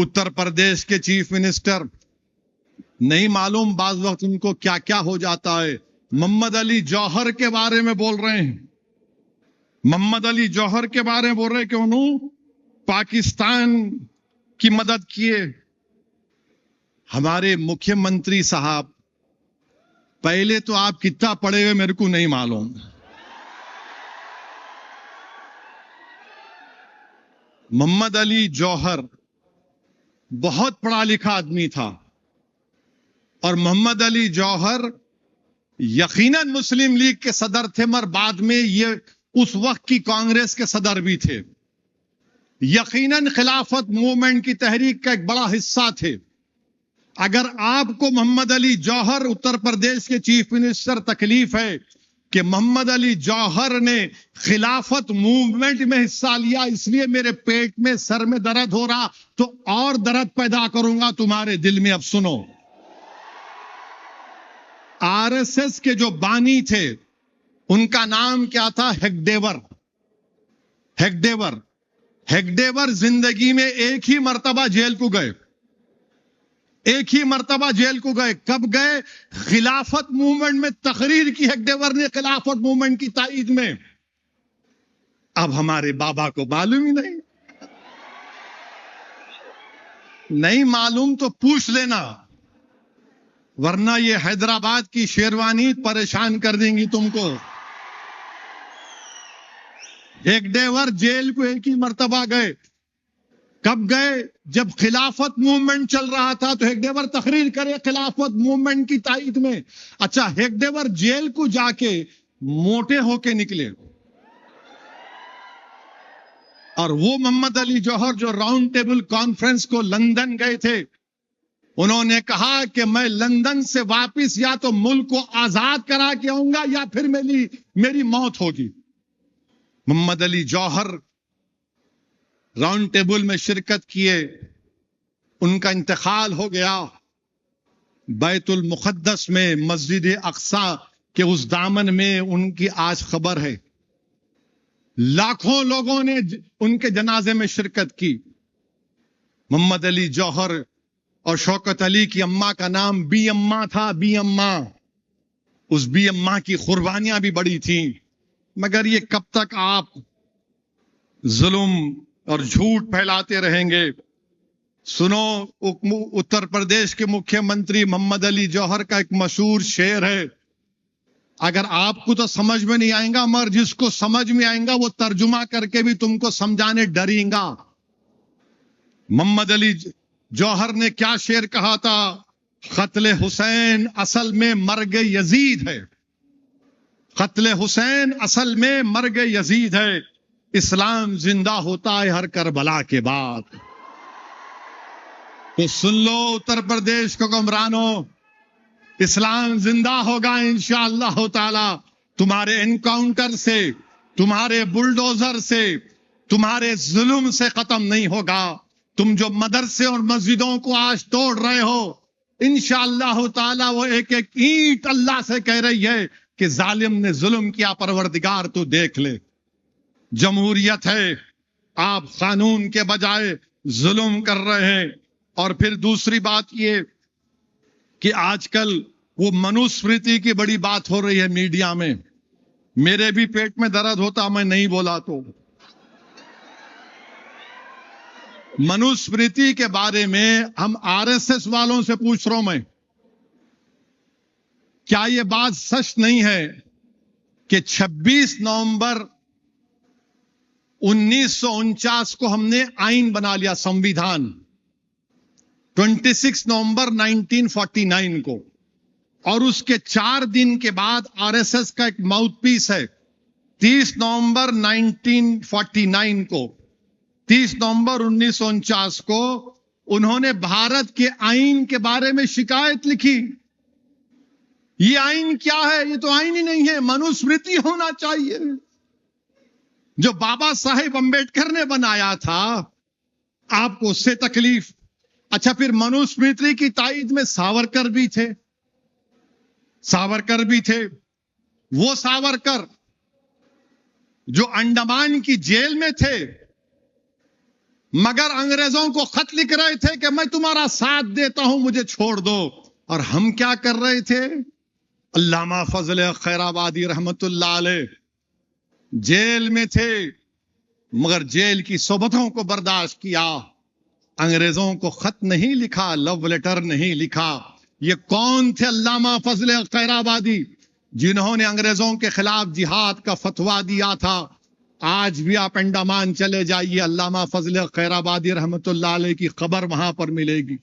उत्तर प्रदेश के chief minister, नहीं मालूम बाज वक्त उनको क्या क्या हो जाता है, मोहम्मद अली जौहर के बारे में बोल रहे हैं। मोहम्मद अली जौहर के बारे में बोल रहे हैं कि उन्होंने पाकिस्तान की मदद किए। हमारे मुख्यमंत्री साहब, पहले तो आप कितना पढ़े हुए मेरे को नहीं मालूम, मोहम्मद अली जौहर बहुत पढ़ा लिखा आदमी था और मोहम्मद अली जौहर यकीनन मुस्लिम लीग के सदर थे, मगर बाद में ये उस वक्त की कांग्रेस के सदर भी थे। यकीनन खिलाफत मूवमेंट की तहरीक का एक बड़ा हिस्सा थे। अगर आपको मोहम्मद अली जौहर उत्तर प्रदेश के चीफ मिनिस्टर तकलीफ है कि मोहम्मद अली जौहर ने खिलाफत मूवमेंट में हिस्सा लिया, इसलिए मेरे पेट में सर में दर्द हो रहा, तो और दर्द पैदा करूंगा तुम्हारे दिल में। अब सुनो, आरएसएस के जो बानी थे उनका नाम क्या था? हेगडेवर। हेगडेवर हेगडेवर जिंदगी में एक ही मर्तबा जेल को गए, एक ही मर्तबा जेल को गए। कब गए? खिलाफत मूवमेंट में तकरीर की हेगडेवर ने, खिलाफत मूवमेंट की ताईद में। अब हमारे बाबा को मालूम ही नहीं मालूम तो पूछ लेना, वरना ये हैदराबाद की शेरवानी परेशान कर देंगी तुमको। हेगडेवर जेल को एक ही मर्तबा गए। कब गए? जब खिलाफत मूवमेंट चल रहा था तो हेगडेवर तकरीर करे खिलाफत मूवमेंट की ताईद में। अच्छा, हेगडेवर जेल को जाके मोटे होके निकले और वो मोहम्मद अली जौहर जो राउंड टेबल कॉन्फ्रेंस को लंदन गए थे, उन्होंने कहा कि मैं लंदन से वापस या तो मुल्क को आजाद करा के आऊंगा या फिर मेरी मौत होगी। मोहम्मद अली जौहर राउंड टेबल में शिरकत किए, उनका इंतकाल हो गया। बैतुल मुक़द्दस में मस्जिद अक्सा के उस दामन में उनकी आज खबर है। लाखों लोगों ने उनके जनाजे में शिरकत की। मोहम्मद अली जौहर और शौकत अली की अम्मा का नाम बी अम्मा था, बी अम्मा। उस बी अम्मा की कुर्बानियां भी बड़ी थी। मगर ये कब तक आप जुल्म और झूठ फैलाते रहेंगे? सुनो, उत्तर प्रदेश के मुख्यमंत्री मोहम्मद अली जौहर का एक मशहूर शेर है, अगर आपको तो समझ में नहीं आएगा, मगर जिसको समझ में आएगा वो तर्जुमा करके भी तुमको समझाने डरेगा। मोहम्मद अली जौहर ने क्या शेर कहा था? कत्ले हुसैन असल में मर्ग यजीद है, कत्ले हुसैन असल में मर्ग यजीद है, इस्लाम जिंदा होता है हर करबला के बाद। तो सुन लो उत्तर प्रदेश को हुक्मरानों, इस्लाम जिंदा होगा इंशाअल्लाह ताला। तुम्हारे एनकाउंटर से, तुम्हारे बुलडोजर से, तुम्हारे जुल्म से खत्म नहीं होगा। तुम जो मदरसे और मस्जिदों को आज तोड़ रहे हो, इंशाअल्लाह ताला वो एक एक ईंट अल्लाह से कह रही है कि जालिम ने जुल्म किया, परवरदिगार तू देख ले। जमहूरियत है, आप कानून के बजाय जुल्म कर रहे हैं। और फिर दूसरी बात ये कि आजकल वो मनुस्मृति की बड़ी बात हो रही है मीडिया में। मेरे भी पेट में दर्द होता मैं नहीं बोला तो। मनुस्मृति के बारे में हम आरएसएस वालों से पूछ रहा हूं मैं, क्या ये बात सच नहीं है कि 26 नवंबर 1949 को हमने आईन बना लिया, संविधान 26 नवंबर 1949 को, और उसके 4 दिन के बाद आरएसएस का एक माउथपीस है 30 नवंबर 1949 को, 30 नवंबर 1949 को उन्होंने भारत के आईन के बारे में शिकायत लिखी। ये आईन क्या है? ये तो आईन ही नहीं है, मनुस्मृति होना चाहिए जो बाबा साहेब अंबेडकर ने बनाया था। आपको उससे तकलीफ? अच्छा, फिर मनुस्मृति की ताईद में सावरकर भी थे, सावरकर भी थे। वो सावरकर जो अंडमान की जेल में थे, मगर अंग्रेजों को खत लिख रहे थे कि मैं तुम्हारा साथ देता हूं, मुझे छोड़ दो। और हम क्या कर रहे थे? अल्लामा फजल खैराबादी रहमतुल्लाह अलैह जेल में थे, मगर जेल की सोबतों को बर्दाश्त किया। अंग्रेजों को खत नहीं लिखा, लव लेटर नहीं लिखा। ये कौन थे? अल्लामा फजल खैराबादी, जिन्होंने अंग्रेजों के खिलाफ जिहाद का फतवा दिया था। आज भी आप अंडमान चले जाइए, अल्लामा फजल खैराबादी रहमतुल्लाह अलैह की खबर वहां पर मिलेगी।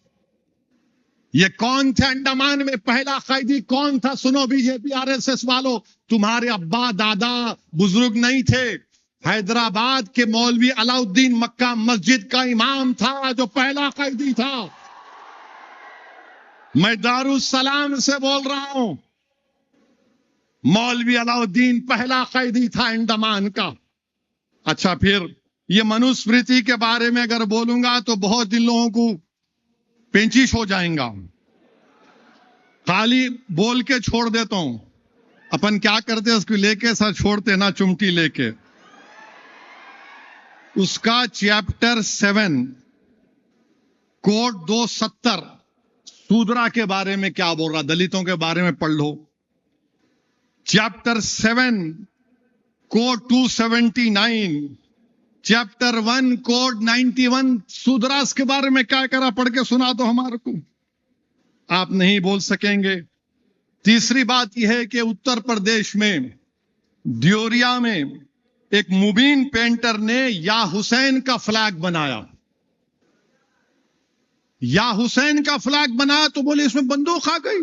ये कौन थे? अंडमान में पहला कैदी कौन था? सुनो बीजेपी आरएसएस वालों, तुम्हारे अब्बा दादा बुजुर्ग नहीं थे। हैदराबाद के मौलवी अलाउद्दीन मक्का मस्जिद का इमाम था जो पहला कैदी था। मैं दारुस्सलाम से बोल रहा हूं, मौलवी अलाउद्दीन पहला कैदी था अंडमान का। अच्छा, फिर ये मनुस्मृति के बारे में अगर बोलूंगा तो बहुत दिन लोगों को पेंचिश हो जाएगा। खाली बोल के छोड़ देता हूं। अपन क्या करते उसको लेके सर छोड़ते ना, चुमटी लेके। उसका चैप्टर 7 कोड 270 शूद्रा के बारे में क्या बोल रहा, दलितों के बारे में पढ़ लो। Chapter 7 code 279, chapter 1 code 91 Shudras के बारे में क्या करा, पढ़ के सुना दो हमारे को। आप नहीं बोल सकेंगे। तीसरी बात यह है कि उत्तर प्रदेश में दियोरिया में एक मुबीन पेंटर ने या हुसैन का फ्लैग बनाया। या हुसैन का फ्लैग बनाया तो बोले इसमें बंदूक आ गई।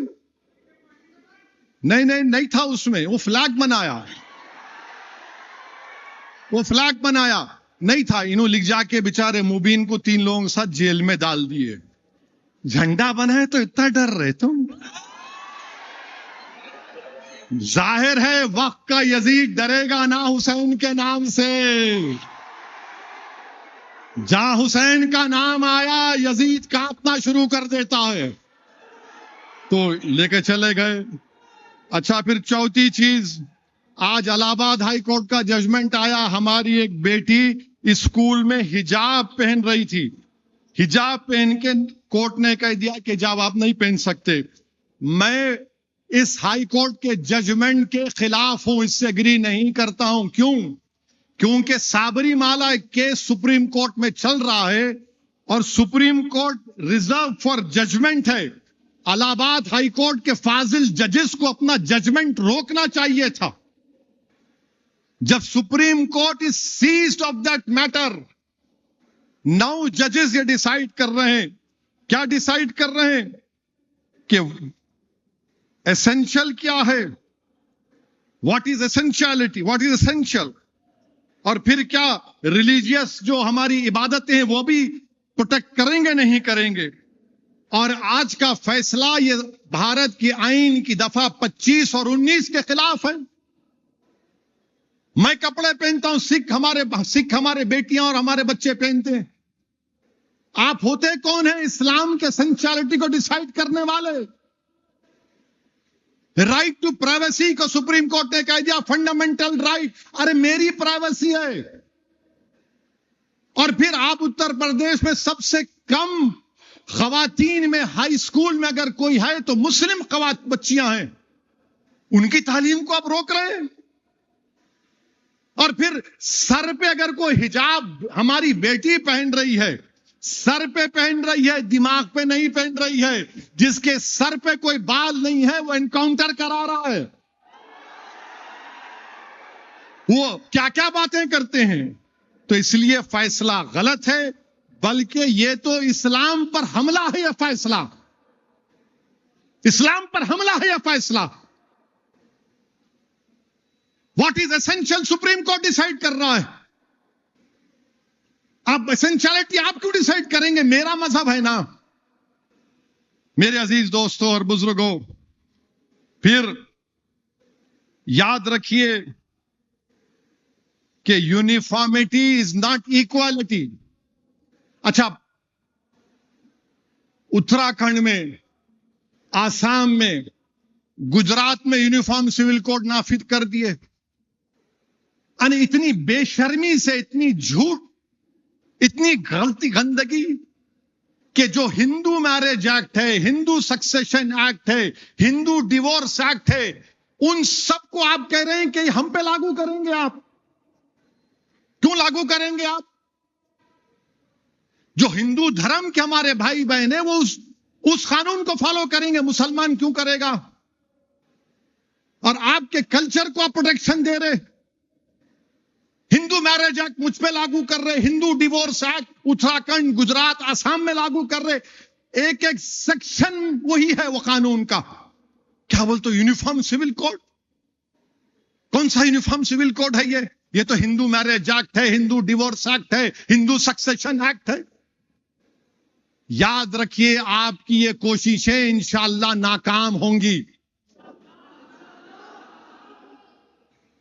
नहीं नहीं नहीं था उसमें, वो फ्लैग बनाया, वो फ्लैग बनाया नहीं था। इन्हों लिख जाके बेचारे मुबीन को 3 लोगों के साथ जेल में डाल दिए। झंडा बनाए तो इतना डर रहे तुम। जाहिर है वक्त का यजीद डरेगा ना हुसैन के नाम से। जहां हुसैन का नाम आया यजीद कांपना शुरू कर देता है। तो लेके चले गए। अच्छा, फिर चौथी चीज, आज इलाहाबाद हाई कोर्ट का जजमेंट आया। हमारी एक बेटी स्कूल में हिजाब पहन रही थी। हिजाब पहन के कोर्ट ने कह दिया कि हिजाब आप नहीं पहन सकते। मैं इस हाई कोर्ट के जजमेंट के खिलाफ हूं, इससे एग्री नहीं करता हूं। क्यों? क्योंकि साबरीमाला केस सुप्रीम कोर्ट में चल रहा है और Supreme Court reserve for judgement है। इलाहाबाद हाई कोर्ट के फाजिल जजेस को अपना जजमेंट रोकना चाहिए था। जब Supreme Court is seized of that matter, 9 जजेस ये डिसाइड कर रहे हैं। क्या डिसाइड कर रहे हैं? कि एसेंशियल क्या है, what is essentiality, what is essential. और फिर क्या रिलीजियस जो हमारी इबादतें हैं वो भी प्रोटेक्ट करेंगे नहीं करेंगे। और आज का फैसला ये भारत की आईन की दफा 25 और 19 के खिलाफ है। मैं कपड़े पहनता हूं, सिख हमारे बेटियां और हमारे बच्चे पहनते हैं। आप होते कौन है इस्लाम के एसेंशियलिटी को डिसाइड करने वाले? राइट टू प्राइवेसी को सुप्रीम कोर्ट ने कह दिया फंडामेंटल राइट। अरे मेरी प्राइवेसी है। और फिर आप उत्तर प्रदेश में सबसे कम खवातीन में हाई स्कूल में अगर कोई है तो मुस्लिम बच्चियां हैं, उनकी तालीम को आप रोक रहे हैं। और फिर सर पे अगर कोई हिजाब हमारी बेटी पहन रही है, सर पे पहन रही है, दिमाग पे नहीं पहन रही है, जिसके सर पे कोई बाल नहीं है वो एनकाउंटर करा रहा है। वो क्या क्या बातें करते हैं। तो इसलिए फैसला गलत है, बल्कि ये तो इस्लाम पर हमला है। यह फैसला इस्लाम पर हमला है। यह फैसला what is essential supreme court decide कर रहा है। आप एसेंशियलिटी आप क्यों डिसाइड करेंगे? मेरा मजहब है ना। मेरे अजीज दोस्तों और बुजुर्गों, फिर याद रखिए कि यूनिफॉर्मिटी इज नॉट इक्वालिटी। अच्छा, उत्तराखंड में, आसाम में, गुजरात में यूनिफॉर्म सिविल कोड नाफिज कर दिए। इतनी बेशर्मी से, इतनी झूठ इतनी गलती गंदगी कि जो हिंदू मैरिज एक्ट है, हिंदू सक्सेशन एक्ट है, हिंदू डिवोर्स एक्ट है, उन सबको आप कह रहे हैं कि हम पे लागू करेंगे। आप क्यों लागू करेंगे? आप जो हिंदू धर्म के हमारे भाई बहन है वो उस कानून को फॉलो करेंगे, मुसलमान क्यों करेगा? और आपके कल्चर को आप प्रोटेक्शन दे रहे। हिंदू मैरिज एक्ट मुझ पे लागू कर रहे, हिंदू डिवोर्स एक्ट उत्तराखंड, गुजरात, आसाम में लागू कर रहे। एक एक सेक्शन वही है वो कानून का। क्या बोलते हो? Uniform civil code? कौन सा यूनिफॉर्म सिविल कोड है ये तो हिंदू मैरिज एक्ट है, हिंदू डिवोर्स एक्ट है, हिंदू सक्सेशन एक्ट है। याद रखिए, आपकी ये कोशिशें इंशाअल्लाह नाकाम होंगी।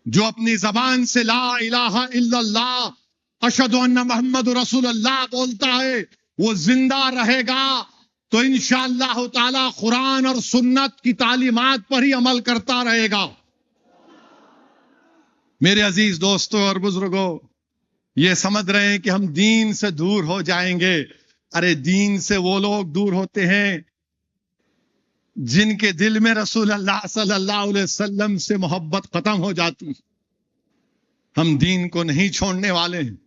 जो अपनी जबान से ला इलाहा इल्लल्लाह अशहदु अन्ना मुहम्मद रसूलुल्लाह बोलता है, वो जिंदा रहेगा तो इंशाअल्लाह ताला कुरान और सुन्नत की तालीमात पर ही अमल करता रहेगा। मेरे अजीज दोस्तों और बुजुर्गों, ये समझ रहे हैं कि हम दीन से दूर हो जाएंगे। अरे दीन से वो लोग दूर होते हैं जिनके दिल में रसूलुल्लाह सल्लल्लाहु अलैहि वसल्लम से मोहब्बत खत्म हो जाती। हम दीन को नहीं छोड़ने वाले हैं।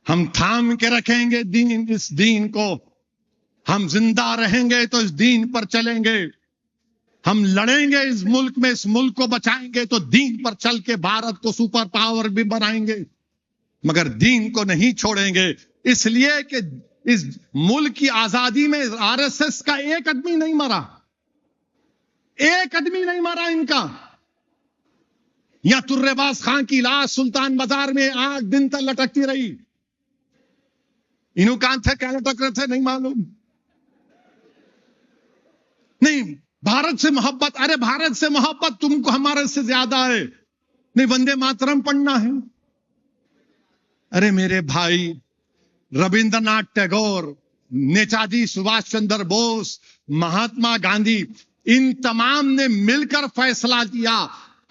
हम थाम के रखेंगे इस दीन को। हम जिंदा रहेंगे तो इस दीन पर चलेंगे। हम लड़ेंगे इस मुल्क में, इस मुल्क को बचाएंगे तो दीन पर चल के भारत को सुपर पावर भी बनाएंगे, मगर दीन को नहीं छोड़ेंगे। इसलिए कि इस मुल्क की आजादी में आरएसएस का एक आदमी नहीं मरा, एक आदमी नहीं मरा इनका। या तुर्रेबाज खान की लाश सुल्तान बाजार में 8 दिन तक लटकती रही। इन्हों कहां थे, क्या लटक रहे थे, नहीं मालूम। नहीं, भारत से मोहब्बत, अरे भारत से मोहब्बत तुमको हमारे से ज्यादा है। नहीं, वंदे मातरम पढ़ना है। अरे मेरे भाई, रविंद्रनाथ टैगोर, नेताजी सुभाष चंद्र बोस, महात्मा गांधी, इन तमाम ने मिलकर फैसला किया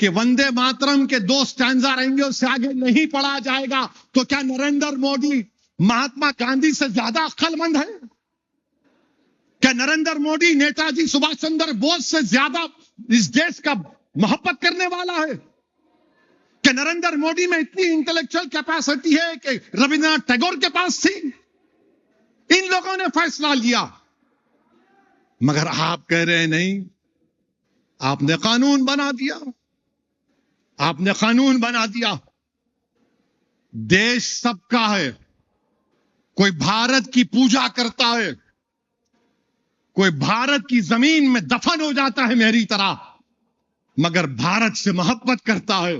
कि वंदे मातरम के 2 स्टैंजा रहेंगे, उससे आगे नहीं पढ़ा जाएगा। तो क्या नरेंद्र मोदी महात्मा गांधी से ज्यादा अक्लमंद है? क्या नरेंद्र मोदी नेताजी सुभाष चंद्र बोस से ज्यादा इस देश का मोहब्बत करने वाला है? क्या नरेंद्र मोदी में इतनी इंटेलेक्चुअल कैपेसिटी है कि रविंद्रनाथ टैगोर के पास थी? इन लोगों ने फैसला लिया। मगर आप कह रहे हैं नहीं, आपने कानून बना दिया, आपने कानून बना दिया। देश सबका है। कोई भारत की पूजा करता है, कोई भारत की जमीन में दफन हो जाता है मेरी तरह, मगर भारत से मोहब्बत करता है।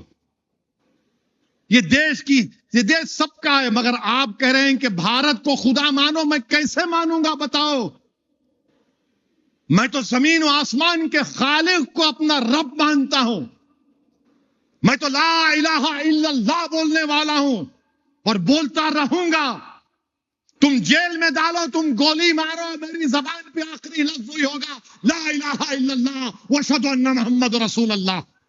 ये देश सबका है। मगर आप कह रहे हैं कि भारत को खुदा मानो। मैं कैसे मानूंगा बताओ? मैं तो जमीन और आसमान के खालिक को अपना रब मानता हूं। मैं तो ला इलाहा इल्लल्लाह बोलने वाला हूं और बोलता रहूंगा। तुम जेल में डालो, तुम गोली मारो, मेरी जबान पे आखिरी लफ्ज वही होगा, ला इलाहा इल्लल्लाह व अशहदु अन्ना मुहम्मद रसूलुल्लाह।